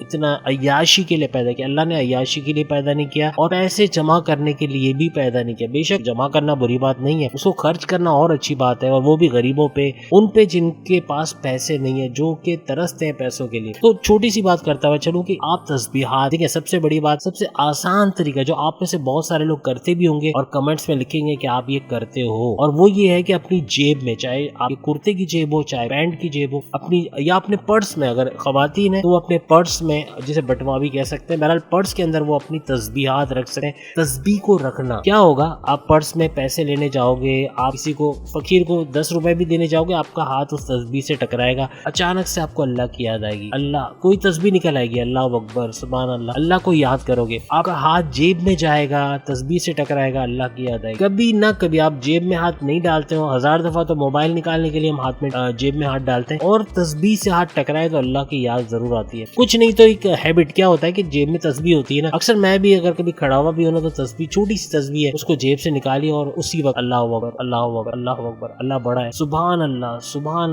اتنا عیاشی کے لیے پیدا کیا. اللہ نے عیاشی کے لیے پیدا نہیں کیا اور پیسے جمع کرنے کے لیے بھی پیدا نہیں کیا. بے شک جمع کرنا بری بات نہیں ہے, اس کو خرچ کرنا اور اچھی بات ہے, اور وہ بھی غریبوں پہ, ان پہ جن کے پاس پیسے نہیں ہے, جو کہ ترستے ہیں پیسوں کے لیے. تو چھوٹی سی بات کرتا ہوا چلوں کہ آپ تسبیحات دیکھیں, سب سے بڑی بات, سب سے آسان طریقہ جو آپ میں سے بہت سارے لوگ کرتے بھی ہوں گے اور کمنٹس میں لکھیں گے کہ آپ یہ کرتے ہو, اور وہ یہ ہے کہ اپنی جیب میں, چاہے آپ کے کرتے کی جیب ہو, چاہے پینٹ کی جیب ہو, اپنی یا اپنے پرس میں, اگر خواتین ہیں تو وہ اپنے پرس میں, جسے بٹوا بھی کہہ سکتے ہیں, بہرحال پرس کے اندر وہ اپنی تسبیحات رکھ سکتے ہیں. تسبیح کو رکھنا کیا ہوگا, آپ پرس میں پیسے لینے جاؤ گے, آپ کسی کو فقیر کو 10 روپے بھی دینے جاؤ گے, آپ کا ہاتھ اس تسبیح سے ٹکرائے گا, اچانک سے آپ کو اللہ کی یاد آئے گی, اللہ کوئی تسبیح نکل آئے گی, اللہ اکبر سبحان اللہ, اللہ کو یاد کرو گے, آپ کا ہاتھ جیب میں جائے گا, تسبیح سے ٹکرائے گا, اللہ کی یاد آئے گی. کبھی نہ کبھی آپ جیب میں ہاتھ نہیں ڈالتے ہو, 1000 دفعہ تو موبائل نکالنے کے لیے ہم ہاتھ میں جیب میں ہاتھ ڈالتے ہیں, اور تسبیح سے ہاتھ ٹکرائے تو اللہ کی یاد ضرور آتی ہے. کچھ نہیں تو ایک ہیبٹ کیا ہوتا ہے کہ جیب میں تسبیح ہوتی ہے نا, اکثر میں بھی اگر کبھی کھڑا ہوا بھی ہونا تو تسبیح, چھوٹی سی تسبیح ہے, اس کو جیب سے نکالی اور اسی وقت اللہ اکبر اللہ اکبر اللہ اکبر, اللہ بڑا ہے, سبحان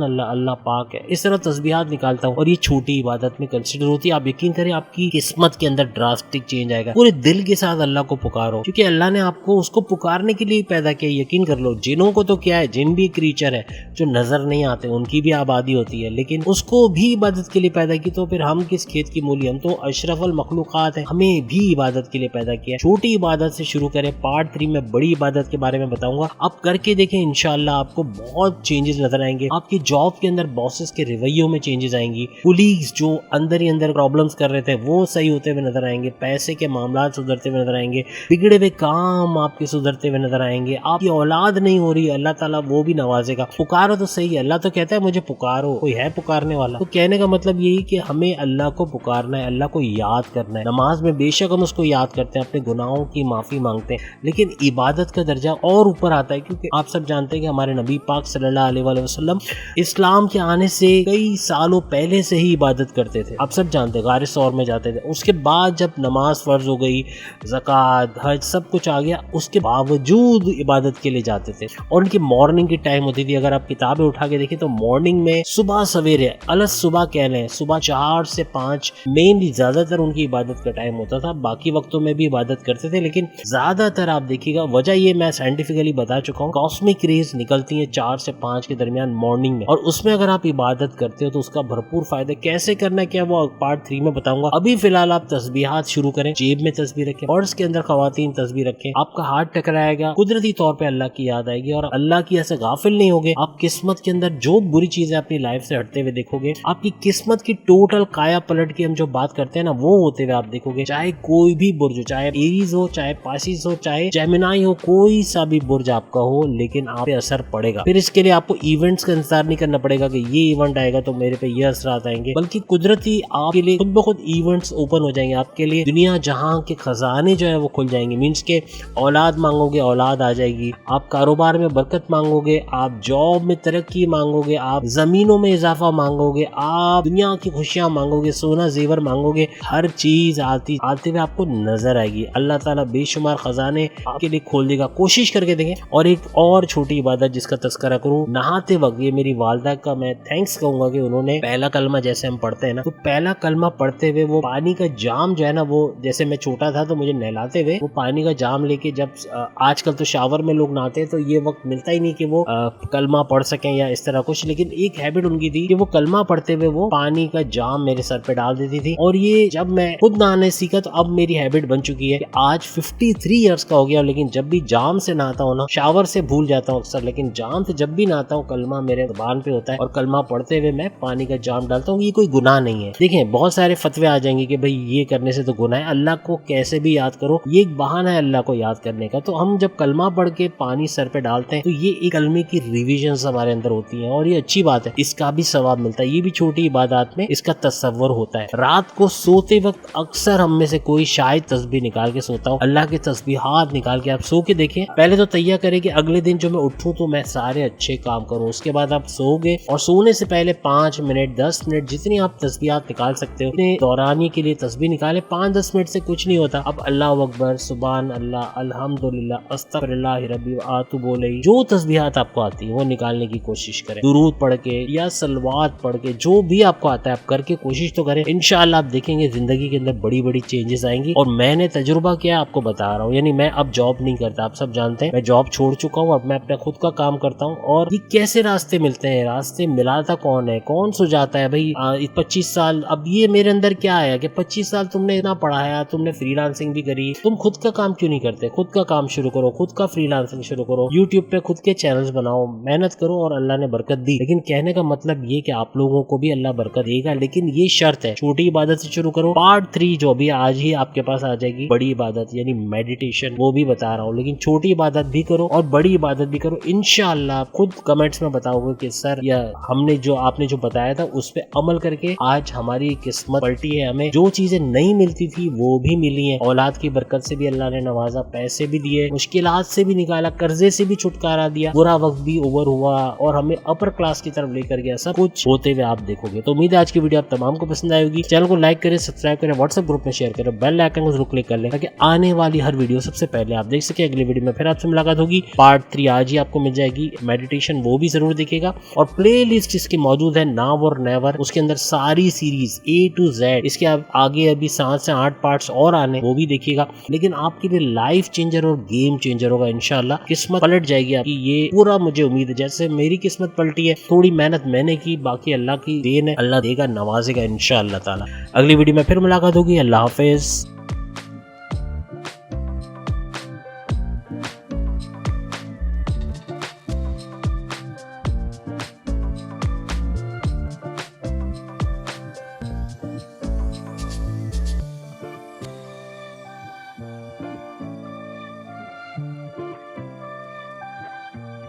اللہ اللہ پاک ہے, اس طرح تسبیحات نکالتا ہوں, اور یہ چھوٹی عبادت میں کنسیڈر ہوتی ہے. آپ یقین کریں آپ کی قسمت کے اندر ڈراسٹک چینج آئے گا. پورے دل کے ساتھ اللہ کو پکارو, کیونکہ اللہ نے آپ کو اس کو پکارنے کے لیے پیدا کیا. یقین کر لو, جنوں کو تو کیا ہے, جن بھی کریچر ہے جو نظر نہیں آتے, ان کی بھی آبادی ہوتی ہے, لیکن اس کو بھی عبادت کے لیے پیدا کی. تو پھر ہم کس کھیت کی مولی, ہم تو اشرف المخلوقات ہیں, ہمیں بھی عبادت کے لیے پیدا کیا. چھوٹی عبادت سے شروع کریں. پارٹ 3 میں بڑی عبادت کے بارے میں بتاؤں گا, آپ کر کے دیکھیں, انشاءاللہ آپ کو بہت چینجز نظر آئیں گے. آپ کی جاب کے اندر باسز کے رویوں میں چینجز آئیں گی, کولیگز جو اندر ہی اندر پرابلمز کر رہے تھے وہ صحیح ہوتے ہوئے نظر آئیں گے, پیسے کے معاملات سدھرتے ہوئے نظر آئیں گے, بگڑے ہوئے کام آپ کے سدھرتے ہوئے نظر آئیں گے. آپ کی اولاد نہیں ہو رہی, اللہ تعالیٰ وہ بھی نوازے گا. پکارو تو صحیح ہے, اللہ تو کہتا ہے مجھے پکارو, کوئی ہے پکارنے والا. تو کہنے کا مطلب یہی کہ ہمیں اللہ کو پکارنا ہے, اللہ کو یاد کرنا ہے. نماز میں بے شک ہم اس کو یاد کرتے ہیں, اپنے گناہوں کی معافی مانگتے ہیں, لیکن عبادت کا درجہ اور اوپر آتا ہے, کیونکہ آپ سب جانتے ہیں کہ ہمارے نبی پاک صلی اللہ علیہ وآلہ وسلم اسلام کے آنے سے کئی سالوں پہلے سے ہی عبادت کرتے تھے. آپ سب جانتے ہیں غار ثور میں جاتے تھے. اس کے بعد جب نماز فرض ہو گئی, زکوٰۃ, حج سب کچھ آ گیا, اس کے باوجود عبادت کے لیے جاتے تھے. اور ان کی مارننگ کی ٹائم ہوتی تھی. اگر آپ کتابیں اٹھا کے دیکھیں تو مارننگ میں صبح سویرے الگ صبح کہہ لیں, صبح 4 سے 5 مینلی زیادہ تر ان کی عبادت کا ٹائم ہوتا تھا. باقی وقتوں میں بھی عبادت کرتے تھے, لیکن زیادہ تر آپ دیکھیے گا, وجہ یہ میں سائنٹیفکلی بتا چکا ہوں, کاسمک ریز نکلتی ہیں 4 سے 5 کے درمیان مارننگ میں, اور اس میں اگر آپ عبادت کرتے ہو تو اس کا بھرپور فائدہ. کیسے کرنا کیا وہ پارٹ 3 میں بتاؤں گا. ابھی فی الحال آپ تسبیحات شروع کریں, جیب میں تسبیح رکھیں, پرس کے اندر خواتین تسبیح رکھیں, آپ کا ہاتھ ٹکرائے گا, قدرتی طور پہ اللہ کی یاد آئے گی, اور اللہ کی ایسے غافل نہیں ہوگے. آپ قسمت کے اندر جو بری چیزیں اپنی لائف سے ہٹتے ہوئے دیکھو گے, آپ کی قسمت کی ٹوٹل کایا پلٹ کی ہم جو بات کرتے ہیں نا, وہ ہوتے ہوئے آپ دیکھو گے. چاہے کوئی بھی برج ہو, چاہے ایریز ہو, چاہے پاسیز ہو, چاہے جیمنائی ہو, کوئی سا بھی برج آپ کا ہو, لیکن آپ پہ اثر پڑے گا. پھر اس کے لیے آپ کو ایونٹس کا انتظار نہیں کرنا پڑے گا کہ یہ ایونٹ آئے گا تو میرے پہ یہ اثرات آئیں گے, بلکہ قدرتی آپ کے لیے خود بخود ایونٹس اوپن ہو جائیں گے. آپ کے لیے دنیا جہاں کے خزانے جو ہے وہ کھل جائیں گے. مینس کہ اولاد مانگو گے, اولاد آ جائے گی. آپ کاروبار میں برکت مانگو گے, آپ جاب میں ترقی مانگو گے, آپ زمینوں میں اضافہ مانگو گے, آپ دنیا کی خوشیاں مانگو گے, سونا زیور مانگو گے, ہر چیز آتے ہوئے آپ کو نظر آئے گی. اللہ تعالیٰ بے شمار خزانے آپ کے لیے کھول دے گا. کوشش کر کے دیکھیں. اور ایک اور چھوٹی عبادت جس کا تذکرہ کروں, نہاتے وقت, یہ میری والدہ کا میں تھینکس کہوں گا کہ انہوں نے پہلا کلمہ جیسے ہم پڑھتے ہیں نا, تو پہلا کلمہ پڑھتے ہوئے وہ پانی کا جام جو ہے نا, وہ جیسے میں چھوٹا تھا تو مجھے نہلاتے ہوئے وہ پانی کا جام لے کے, جب آج کل تو شاور میں لوگ نہاتے تو یہ وقت ملتا ہی نہیں کہ وہ کلمہ پڑھ سکیں یا اس طرح کچھ, لیکن ایک ہیبٹ ان کی تھی کہ وہ کلمہ پڑھتے ہوئے وہ پانی کا جام میرے سر پہ ڈال دیتی تھی. اور یہ جب میں خود نہانے سیکھا تو اب میری ہیبٹ بن چکی ہے کہ آج 53 ایئرس کا ہو گیا, لیکن جب بھی جام سے نہاتا ہوں نا, شاور سے بھول جاتا ہوں اکثر, لیکن جام سے جب بھی نہاتا ہوں کلمہ میرے زبان پہ ہوتا ہے, اور کلمہ پڑھتے ہوئے میں پانی کا جام ڈالتا ہوں. یہ کوئی گناہ نہیں ہے. دیکھیں بہت سارے فتوے آ جائیں گے کہ بھئی یہ کرنے سے تو گناہ ہے, اللہ کو کیسے بھی یاد کرو, یہ ایک بہانہ ہے اللہ کو یاد کرنے کا. تو ہم جب کلمہ پڑھ کے پانی سر پہ ڈالتے ہیں تو یہ ایک کلمے کی ریویژنز ہمارے اندر ہوتی ہیں, اور یہ اچھی بات ہے, اس کا بھی ثواب ملتا ہے. یہ بھی چھوٹی عبادات میں اس کا تصور ہوتا ہے. رات کو سوتے وقت اکثر ہم میں سے کوئی شاید تسبیح نکال کے سوتا ہوں. اللہ کے تسبیحات نکال کے آپ سو کے دیکھیں. پہلے تو تیار کریں کہ اگلے دن جو میں اٹھوں تو میں سارے اچھے کام کروں. اس کے بعد آپ سو گے, اور سونے سے پہلے 5 منٹ 10 منٹ جتنی آپ تسبیحات نکال سکتے ہو اپنے دورانی کے لیے تسبیح نکالیں. 5-10 منٹ سے کچھ نہیں ہوتا. اب اللہ اکبر, سبحان اللہ, الحمدللہ, استغفر اللہ ربی واتوب الیہ, جو تسبیحات آپ کو آتی ہیں وہ نکالنے کی کوشش کریں. درود پڑھ کے یا صلوات پڑھ کے, جو بھی آپ کو آتا ہے آپ کر کے کوشش تو کریں, انشاءاللہ آپ دیکھیں گے زندگی کے اندر بڑی بڑی چینجز آئیں گی. اور میں نے تجربہ کیا آپ کو بتا رہا ہوں, یعنی میں اب جاب نہیں کرتا, آپ سب جانتے ہیں میں جاب چھوڑ چکا ہوں, اب میں اپنا خود کا کام کرتا ہوں. اور یہ کیسے راستے ملتے ہیں, راستے ملاتا کون ہے, کون سجاتا ہے بھائی 25 سال. اب یہ میرے اندر کیا آیا کہ 25 سال تم نے اتنا پڑھایا, تم نے فری لانسنگ بھی کری, تم خود کا کام کیوں نہیں کرتے, خود کا کام شروع کرو, خود کا فری لانسنگ شروع کرو, یوٹیوب پہ خود کے چینلز بناؤ, محنت کرو اور اللہ نے برکت دی. لیکن کہنے کا مطلب یہ کہ آپ لوگوں کو بھی اللہ برکت دے گا, لیکن یہ شرط ہے چھوٹی عبادت سے شروع کرو. پارٹ 3 جو بھی آج ہی آپ کے پاس آ جائے گی, بڑی عبادت یعنی میڈیٹیشن, وہ بھی بتا رہا ہوں, لیکن چھوٹی عبادت بھی کرو اور بڑی عبادت بھی کرو. انشاءاللہ خود کمنٹس میں بتاؤ گے کہ سر یا ہم نے جو آپ نے جو بتایا تھا اس پہ عمل کر کے آج ہماری قسمت پلٹی ہے, ہمیں جو چیزیں نہیں ملتی تھی وہ بھی ملی ہیں, اولاد کی برکت سے بھی اللہ نے نوازا, پیسے بھی دیے, مشکلات سے بھی نکالا, قرضے سے بھی چھٹکارا دیا, برا وقت بھی اوور ہوا اور ہمیں اپر کلاس کی طرف لے کر گیا. سب کچھ ہوتے ہوئے آپ دیکھو گے. تو امید ہے آج کی ویڈیو آپ تمام کو پسند آئے گی. چینل کو لائک کریں, سبسکرائب کریں, واٹس ایپ گروپ میں شیئر کریں, بیل آئیکن کو ضرور کلک کر لیں تاکہ آنے والی ہر ویڈیو سب سے پہلے آپ دیکھ سکیں. اگلی ویڈیو میں پھر آپ سے ملاقات ہوگی. پارٹ 3 آج ہی آپ کو مل جائے گی, میڈیٹیشن وہ بھی ضرور دیکھے گا, اور پلے لسٹ اس کی موجود ہے ناؤ اور نیور, اس کے اندر ساری سیریز A to Z, اس کے آگے ابھی 7 سے 8 پارٹس اور آنے, وہ بھی دیکھیے گا. لیکن آپ کے لیے لائف چینجر اور گیم چینجر ہوگا انشاءاللہ. قسمت پلٹ جائے گی آپ کی, یہ پورا مجھے امید ہے. جیسے میری قسمت پلٹی ہے, تھوڑی محنت میں نے کی, باقی اللہ کی دین ہے, اللہ دے گا, نوازے گا انشاءاللہ تعالی. اگلی ویڈیو میں پھر ملاقات ہوگی. اللہ حافظ.